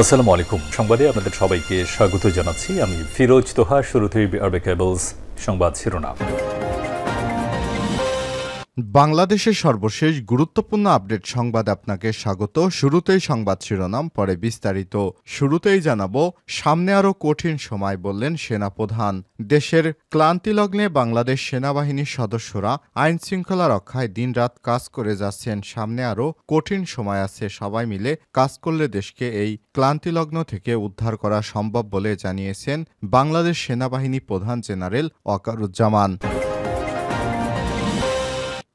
আসসালামু আলাইকুম। সংবাদে আপনাদের সবাইকে স্বাগত জানাচ্ছি। আমি ফিরোজ তোহা। শুরুতেই আরবে কেবলস সংবাদ শিরোনাম। বাংলাদেশের সর্বশেষ গুরুত্বপূর্ণ আপডেট সংবাদ আপনাকে স্বাগত। শুরুতেই সংবাদ শিরোনাম, পরে বিস্তারিত। শুরুতেই জানাবো, সামনে আরও কঠিন সময় বললেন সেনাপ্রধান। দেশের ক্লান্তিলগ্নে বাংলাদেশ সেনাবাহিনীর সদস্যরা আইন শৃঙ্খলা রক্ষায় দিনরাত কাজ করে যাচ্ছেন। সামনে আরও কঠিন সময় আছে, সবাই মিলে কাজ করলে দেশকে এই ক্লান্তিলগ্ন থেকে উদ্ধার করা সম্ভব বলে জানিয়েছেন বাংলাদেশ সেনাবাহিনী প্রধান জেনারেল ওয়াকারুজ্জামান।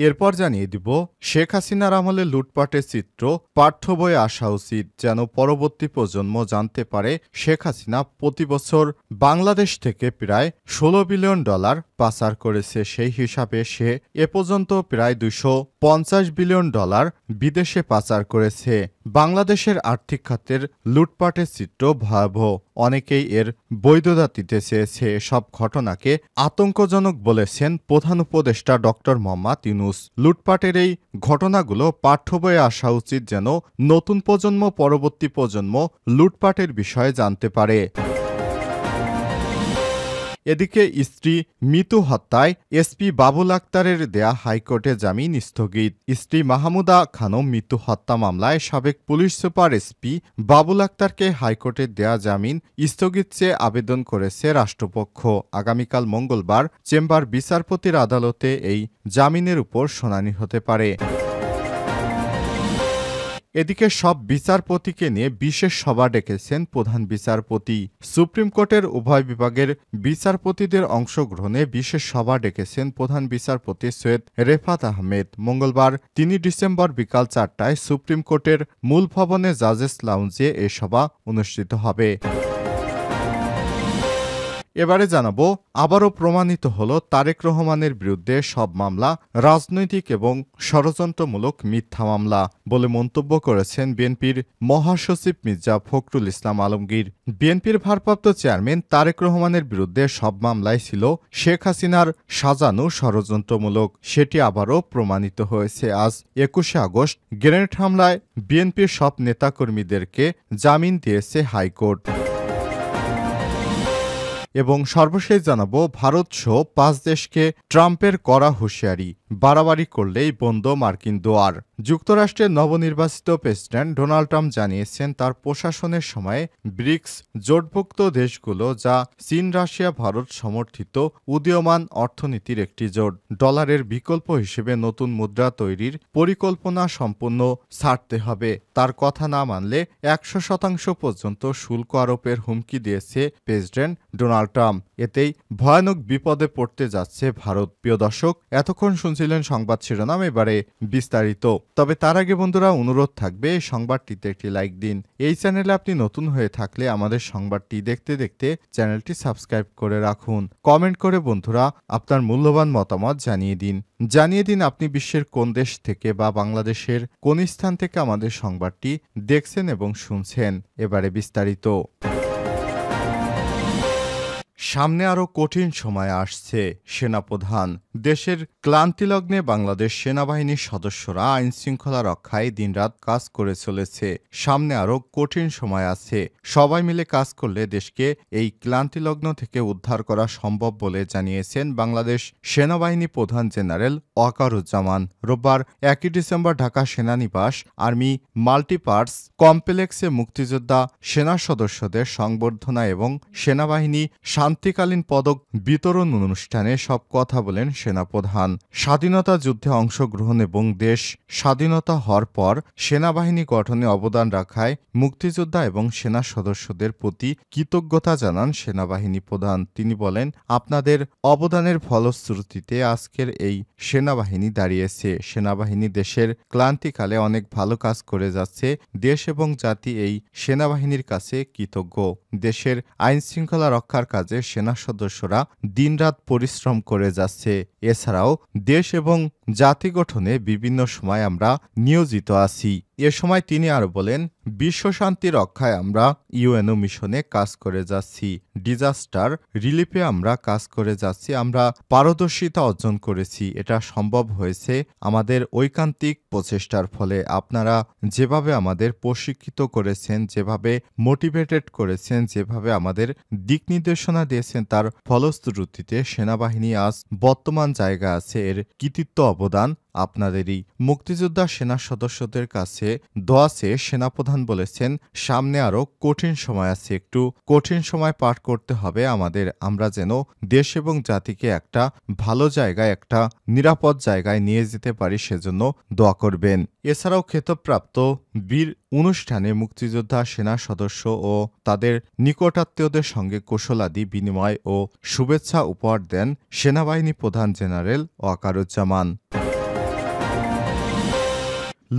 এরপর জানিয়ে দিব, শেখ হাসিনার আমলে লুটপাটের চিত্র পাঠ্য বইয়ে আসা উচিত, যেন পরবর্তী প্রজন্ম জানতে পারে শেখ হাসিনা প্রতি বছর বাংলাদেশ থেকে প্রায় $16 বিলিয়ন পাচার করেছে। সেই হিসাবে সে এ পর্যন্ত প্রায় $250 বিলিয়ন বিদেশে পাচার করেছে। বাংলাদেশের আর্থিক খাতের লুটপাটের চিত্র ভয়াবহ। অনেকেই এর বৈধতা দিতে চেয়েছে। এসব ঘটনাকে আতঙ্কজনক বলেছেন প্রধান উপদেষ্টা ডক্টর মোহাম্মদ ইউনূস। লুটপাটের এই ঘটনাগুলো পাঠ্য বইয়ে আসা উচিত, যেন নতুন প্রজন্ম পরবর্তী প্রজন্ম লুটপাটের বিষয়ে জানতে পারে। এদিকে স্ত্রী মিতু হত্যায় এসপি বাবুল আক্তারের দেয়া হাইকোর্টে জামিন স্থগিত। স্ত্রী মাহমুদা খানম মৃত্যু হত্যা মামলায় সাবেক পুলিশ সুপার এসপি বাবুল আক্তারকে হাইকোর্টের দেয়া জামিন স্থগিত চেয়ে আবেদন করেছে রাষ্ট্রপক্ষ। আগামীকাল মঙ্গলবার চেম্বার বিচারপতির আদালতে এই জামিনের উপর শুনানি হতে পারে। এদিকে সব বিচারপতিকে নিয়ে বিশেষ সভা ডেকেছেন প্রধান বিচারপতি। সুপ্রিম কোর্টের উভয় বিভাগের বিচারপতিদের অংশগ্রহণে বিশেষ সভা ডেকেছেন প্রধান বিচারপতি সৈয়দ রেফাত আহমেদ। মঙ্গলবার ৩ ডিসেম্বর বিকাল ৪টায় সুপ্রিম কোর্টের মূল ভবনে জাজেস লাউঞ্জে এ সভা অনুষ্ঠিত হবে। এবারে জানাবো, আবারও প্রমাণিত হলো তারেক রহমানের বিরুদ্ধে সব মামলা রাজনৈতিক এবং ষড়যন্ত্রমূলক মিথ্যা মামলা বলে মন্তব্য করেছেন বিএনপির মহাসচিব মির্জা ফখরুল ইসলাম আলমগীর। বিএনপির ভারপ্রাপ্ত চেয়ারম্যান তারেক রহমানের বিরুদ্ধে সব মামলাই ছিল শেখ হাসিনার সাজানো ষড়যন্ত্রমূলক। সেটি আবারও প্রমাণিত হয়েছে। আজ ২১শে আগস্ট গ্রেনেড হামলায় বিএনপির সব নেতাকর্মীদেরকে জামিন দিয়েছে হাইকোর্ট। এবং সর্বশেষ জানাবো, ভারতসহ ৫ দেশকে ট্রাম্পের কড়া হুঁশিয়ারি, বাড়াবাড়ি করলেই বন্ধ মার্কিন দুয়ার। যুক্তরাষ্ট্রের নবনির্বাচিত প্রেসিডেন্ট ডোনাল্ড ট্রাম্প জানিয়েছেন, তার প্রশাসনের সময়ে ব্রিক্স জোটভুক্ত দেশগুলো, যা চীন, রাশিয়া, ভারত সমর্থিত উদীয়মান অর্থনীতির একটি জোট, ডলারের বিকল্প হিসেবে নতুন মুদ্রা তৈরির পরিকল্পনা সম্পূর্ণ ছাড়তে হবে। তার কথা না মানলে ১০০% পর্যন্ত শুল্ক আরোপের হুমকি দিয়েছে প্রেসিডেন্ট ডোনাল্ড ট্রাম্প। এতেই ভয়ানক বিপদে পড়তে যাচ্ছে ভারত। প্রিয় দর্শক, এতক্ষণ শুনছিলেন সংবাদ শিরোনাম, এবারে বিস্তারিত। তবে তার আগে বন্ধুরা, অনুরোধ থাকবে এই সংবাদটিতে একটি লাইক দিন। এই চ্যানেলে আপনি নতুন হয়ে থাকলে আমাদের সংবাদটি দেখতে দেখতে চ্যানেলটি সাবস্ক্রাইব করে রাখুন। কমেন্ট করে বন্ধুরা আপনার মূল্যবান মতামত জানিয়ে দিন আপনি বিশ্বের কোন দেশ থেকে বা বাংলাদেশের কোন স্থান থেকে আমাদের সংবাদটি দেখছেন এবং শুনছেন। এবারে বিস্তারিত। সামনে আরও কঠিন সময় আসছে, সেনাপ্রধান। দেশের ক্লান্তিলগ্নে বাংলাদেশ সেনাবাহিনীর সদস্যরা আইন শৃঙ্খলা রক্ষায় দিনরাত কাজ করে চলেছে। সামনে আরও কঠিন সময় আছে, সবাই মিলে কাজ করলে দেশকে এই ক্লান্তিলগ্ন থেকে উদ্ধার করা সম্ভব বলে জানিয়েছেন বাংলাদেশ সেনাবাহিনী প্রধান জেনারেল ওয়াকারুজ্জামান। রোববার ১ ডিসেম্বর ঢাকা সেনানিবাস আর্মি মাল্টিপার্স কমপ্লেক্সে মুক্তিযোদ্ধা সেনা সদস্যদের সংবর্ধনা এবং সেনাবাহিনী শান্তিকালীন পদক বিতরণ অনুষ্ঠানে সব কথা বলেন সেনাপ্রধান। স্বাধীনতা যুদ্ধে অংশগ্রহণ এবং দেশ স্বাধীনতা হওয়ার পর সেনাবাহিনী গঠনে অবদান রাখায় মুক্তিযোদ্ধা এবং সেনা সদস্যদের প্রতি কৃতজ্ঞতা জানান সেনাবাহিনী প্রধান। তিনি বলেন, আপনাদের অবদানের ফলশ্রুতিতে আজকের এই সেনাবাহিনী দাঁড়িয়েছে। সেনাবাহিনী দেশের ক্লান্তিকালে অনেক ভালো কাজ করে যাচ্ছে। দেশ এবং জাতি এই সেনাবাহিনীর কাছে কৃতজ্ঞ। দেশের আইন শৃঙ্খলা রক্ষার কাজে সেনা সদস্যরা দিনরাত পরিশ্রম করে যাচ্ছে। এছাড়াও দেশ এবং জাতি গঠনে বিভিন্ন সময় আমরা নিয়োজিত আছি। এ সময় তিনি আরও বলেন, বিশ্বশান্তি রক্ষায় আমরা ইউএনও মিশনে কাজ করে যাচ্ছি, ডিজাস্টার রিলিফে আমরা কাজ করে যাচ্ছি, আমরা পারদর্শিতা অর্জন করেছি। এটা সম্ভব হয়েছে আমাদের ঐকান্তিক প্রচেষ্টার ফলে। আপনারা যেভাবে আমাদের প্রশিক্ষিত করেছেন, যেভাবে মোটিভেটেড করেছেন, যেভাবে আমাদের দিক নির্দেশনা দিয়েছেন, তার ফলশ্রুতিতে সেনাবাহিনী আজ বর্তমান জায়গা আছে। এর কৃতিত্ব অবদান আপনাদেরই। মুক্তিযোদ্ধা সেনা সদস্যদের কাছে দোয়া চেয়ে সেনাপ্রধান বলেছেন, সামনে আরও কঠিন সময় আছে, একটু কঠিন সময় পার করতে হবে আমাদের। আমরা যেন দেশ এবং জাতিকে একটা ভালো জায়গায়, একটা নিরাপদ জায়গায় নিয়ে যেতে পারি, সেজন্য দোয়া করবেন। এছাড়াও খেতাবপ্রাপ্ত বীর অনুষ্ঠানে মুক্তিযোদ্ধা সেনা সদস্য ও তাদের নিকটাত্মীয়দের সঙ্গে কুশলাদি বিনিময় ও শুভেচ্ছা উপহার দেন সেনাবাহিনী প্রধান জেনারেল ওয়াকারুজ্জামান।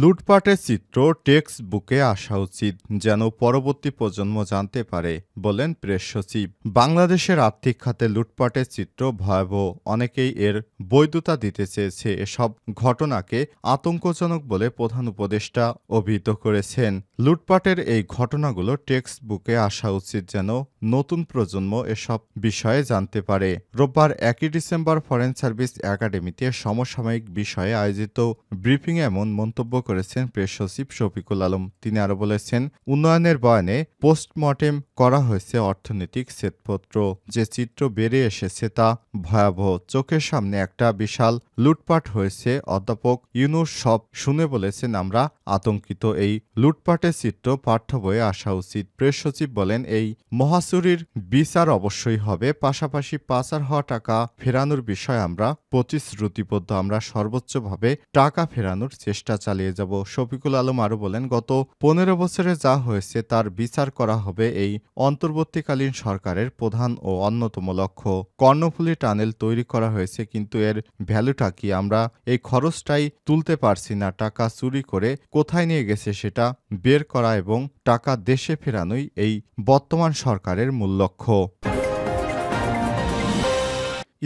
লুটপাটের চিত্র টেক্সট বুকে আসা উচিত, যেন পরবর্তী প্রজন্ম জানতে পারে, বলেন প্রেস সচিব। বাংলাদেশের আর্থিক খাতে লুটপাটের চিত্র ভয়াবহ। অনেকেই এর বৈধতা দিতে চেয়েছে। এসব ঘটনাকে আতঙ্কজনক বলে প্রধান উপদেষ্টা অভিহিত করেছেন। লুটপাটের এই ঘটনাগুলো টেক্সট বুকে আসা উচিত, যেন নতুন প্রজন্ম এসব বিষয়ে জানতে পারে। রোববার 1 ডিসেম্বর ফরেন সার্ভিস একাডেমিতে সমসাময়িক বিষয়ে আয়োজিত ব্রিফিংয়ে এমন মন্তব্য করেছেন প্রেস সচিব শফিকুল আলম। তিনি আরও বলেছেন, উন্নয়নের বয়ানে পোস্টমর্টেম করা হয়েছে অর্থনৈতিক শ্বেতপত্র। যে চিত্র বেরিয়ে এসেছে তা ভয়াবহ। চোখের সামনে একটা বিশাল লুটপাট হয়েছে। অধ্যাপক ইউনূস সব শুনে বলেছেন, আমরা আতঙ্কিত। এই লুটপাটের চিত্র পাঠ্য বইয়ে আসা উচিত। প্রেস সচিব বলেন, এই মহাচুরির বিচার অবশ্যই হবে। পাশাপাশি পাচার হওয়া টাকা ফেরানোর বিষয়ে আমরা প্রতিশ্রুতিবদ্ধ। আমরা সর্বোচ্চভাবে টাকা ফেরানোর চেষ্টা চালিয়ে যাব। শফিকুল আলম আরও বলেন, গত 15 বছরে যা হয়েছে তার বিচার করা হবে এই অন্তর্বর্তীকালীন সরকারের প্রধান ও অন্যতম লক্ষ্য। কর্ণফুলী টানেল তৈরি করা হয়েছে, কিন্তু এর ভ্যালুটা কি? আমরা এই খরচটাই তুলতে পারছি না। টাকা চুরি করে কোথায় নিয়ে গেছে সেটা বের করা এবং টাকা দেশে ফেরানোই এই বর্তমান সরকারের মূল লক্ষ্য।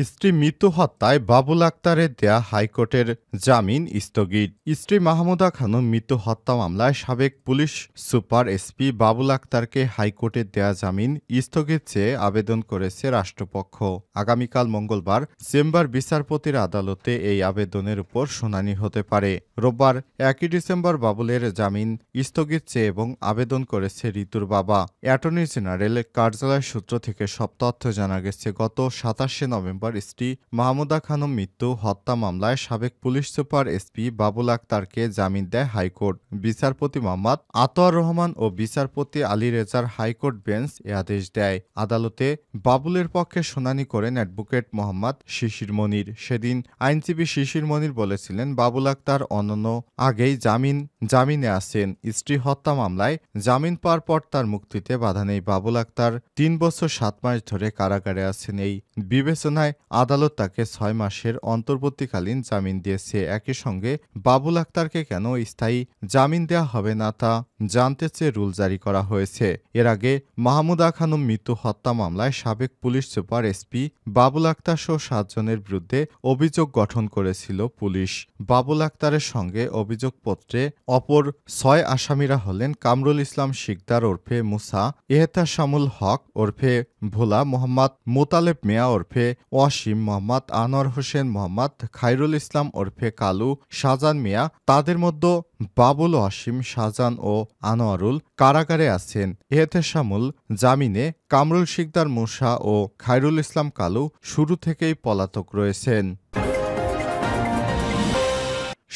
স্ত্রী মৃত্যু হত্যায় বাবুল আক্তারের দেয়া হাইকোর্টের জামিন স্থগিত। স্ত্রী মাহমুদা খানম মৃত্যু হত্যা মামলায় সাবেক পুলিশ সুপার এসপি বাবুল আক্তারকে হাইকোর্টের দেয়া জামিন স্থগিত চেয়ে আবেদন করেছে রাষ্ট্রপক্ষ। আগামীকাল মঙ্গলবার চেম্বার বিচারপতির আদালতে এই আবেদনের উপর শুনানি হতে পারে। রোববার 1 ডিসেম্বর বাবুলের জামিন স্থগিত চেয়ে এবং আবেদন করেছে ঋতুর বাবা। অ্যাটর্নি জেনারেল কার্যালয় সূত্র থেকে সব তথ্য জানা গেছে। গত 27 নভেম্বর স্ত্রী মাহমুদা খানম মৃত্যু হত্যা মামলায় সাবেক পুলিশ সুপার এসপি বাবুল আক্তারকে জামিন দেয় হাইকোর্ট। বিচারপতি মোহাম্মদ আতোয়ার রহমান ও বিচারপতি আলী রেজার হাইকোর্ট বেঞ্চ এ আদেশ দেয়। আদালতে বাবুলের পক্ষে শুনানি করেন অ্যাডভোকেট মোহাম্মদ শিশির মনির। সেদিন আইনজীবী শিশির মনির বলেছিলেন, বাবুল আক্তার অনন্য আগেই জামিনে আছেন। স্ত্রী হত্যা মামলায় জামিন পাওয়ার পর তার মুক্তিতে বাধা নেই। বাবুল আক্তার 3 বছর 7 মাস ধরে কারাগারে আছেন। এই বিবেচনায় আদালত তাকে 6 মাসের অন্তর্বর্তীকালীন জামিন দিয়েছে। একই সঙ্গে বাবুল আক্তারকে কেন স্থায়ী জামিন দেওয়া হবে না তা জানতে চেয়ে রুল জারি করা হয়েছে। এর আগে মাহমুদা খানম মৃত্যু হত্যা মামলায় সাবেক police super SP Babul Akter সহ 7 জনের বিরুদ্ধে অভিযোগ গঠন করেছিল পুলিশ। বাবুল আক্তারের সঙ্গে অভিযোগপত্রে অপর 6 আসামিরা হলেন কামরুল ইসলাম শিকদার ওরফে মুসা, এহতেশামুল হক ওরফে ভোলা, মোহাম্মদ মোতালেব মিয়া ওরফে ওয়াসিম, মোহাম্মদ আনোয়ার হোসেন, মোহাম্মদ খায়রুল ইসলাম ওরফে কালু, শাহজান মিয়া। তাদের মধ্যে বাবুল, ওয়াসিম, শাহজান ও আনোয়ারুল কারাগারে আছেন। এহতেশামুল জামিনে, কামরুল শিকদার মুসা ও খায়রুল ইসলাম কালু শুরু থেকেই পলাতক রয়েছেন।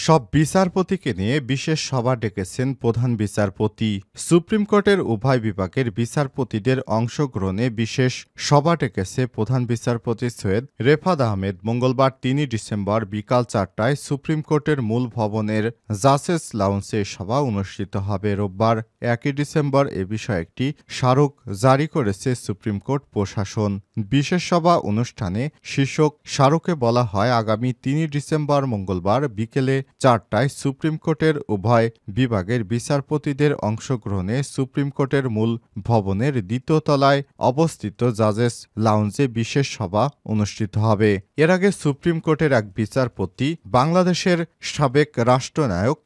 সব বিচারপতিকে নিয়ে বিশেষ সভা ডেকেছেন প্রধান বিচারপতি। সুপ্রিম কোর্টের উভয় বিভাগের বিচারপতিদের অংশগ্রহণে বিশেষ সভা ডেকেছে প্রধান বিচারপতি সৈয়দ রেফাত আহমেদ। মঙ্গলবার 3 ডিসেম্বর বিকাল 4টায় সুপ্রিম কোর্টের মূল ভবনের জাজেস লাউঞ্জে সভা অনুষ্ঠিত হবে। রোববার 1 ডিসেম্বর এ বিষয়ে একটি স্মারক জারি করেছে সুপ্রিম কোর্ট প্রশাসন। বিশেষ সভা অনুষ্ঠানে শীর্ষক স্মারকে বলা হয়, আগামী 3 ডিসেম্বর মঙ্গলবার বিকেলে 4টায় সুপ্রিম কোর্টের উভয় বিভাগের বিচারপতিদের অংশগ্রহণে সুপ্রিম কোর্টের মূল ভবনের দ্বিতীয় তলায় অবস্থিত জাজেস লাউঞ্জে বিশেষ সভা অনুষ্ঠিত হবে। এর আগে সুপ্রিম কোর্টের এক বিচারপতি বাংলাদেশের সাবেক রাষ্ট্রনায়ক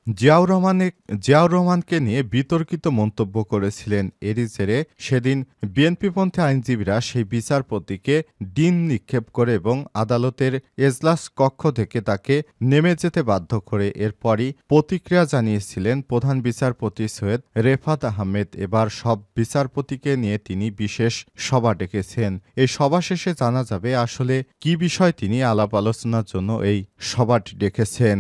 জিয়াউর রহমানকে নিয়ে বিতর্কিত মন্তব্য করেছিলেন। এরই জেরে সেদিন বিএনপিপন্থী আইনজীবীরা সেই বিচারপতিকে ডিম নিক্ষেপ করে এবং আদালতের এজলাস কক্ষ থেকে তাকে নেমে যেতে বাধ্য করে। এরপরই প্রতিক্রিয়া জানিয়েছিলেন প্রধান বিচারপতি সৈয়দ রেফাত আহমেদ। এবার সব বিচারপতিকে নিয়ে তিনি বিশেষ সভা ডেকেছেন। এই সভা শেষে জানা যাবে আসলে কি বিষয় তিনি আলাপ আলোচনার জন্য এই সভাটি ডেকেছেন।